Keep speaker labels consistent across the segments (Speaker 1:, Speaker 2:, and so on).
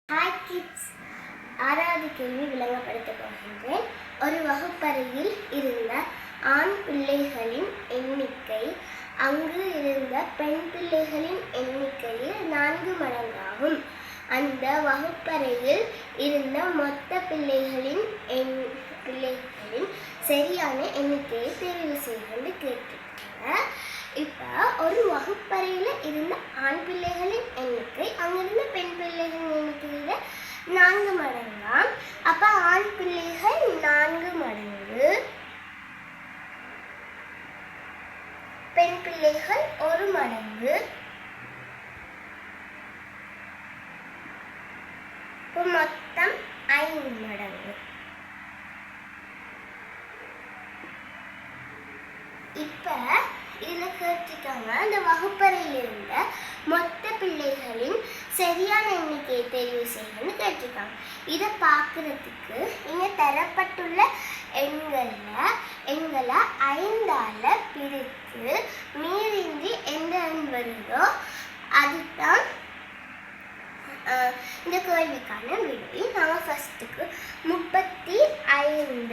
Speaker 1: Hi kids! ஆறாவது கேள்வி விளங்கப்படுத்தப் போகின்றேன். ஒரு வகுப்பறையில் இருந்த ஆண் பிள்ளைகளின் எண்ணிக்கை அங்கு இருந்த பெண் பிள்ளைகளின் எண்ணிக்கையில் 4 மடங்காகும். அந்த வகுப்பறையில் இருந்த மொத்த பிள்ளைகளின் சரியான எண்ணிக்கையை தெரிவு செய்து கேட்டிருக்காங்க. இப்போ ஒரு வகுப்பறையில் இருந்த ஆண் பிள்ளைகளின் எண்ணிக்கை அங்கிருந்த பெண் பிள்ளைகளின் எண்ணிக்கையில 4 மடங்காம். அப்போ ஆண் பிள்ளைகள் 4 மடங்கு, பெண் பிள்ளைகள் 1 மடங்கு. மொத்தம் 5 மடங்கு. இப்ப இதுல கேட்டிருக்காங்க, அந்த வகுப்பறையில் இருந்த மொத்த பிள்ளைகளின் சரியான எண்ணிக்கையை தெரிவு செய்யணும்னு கேட்டிருக்காங்க. இதை பார்க்கறதுக்கு இங்க தரப்பட்டுள்ள எண்களை 5ஆல பிரித்து மீறின்றி எந்த எண் வருதோ அதுதான் இந்த கேள்விக்கான விடை. நாங்கள் ஃபர்ஸ்ட்டுக்கு 35ஆல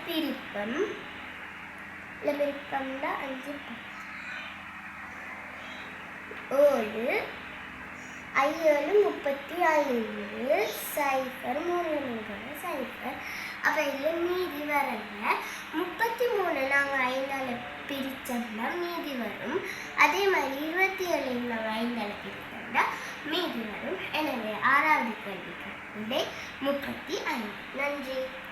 Speaker 1: பிரிப்போம். பிரிப்போம்னா 5 7 5 35 0 0. அப்போ இதில் மீதி வரல. 33 நாங்கள் 5ஆல பிரித்தோம்னா மீதி வரும். அதே மாதிரி 27 நாங்கள் 5ஆல பிரித்தோம்னா மீதி வரும். எனவே 6வது கேள்விக்கு விடை 35.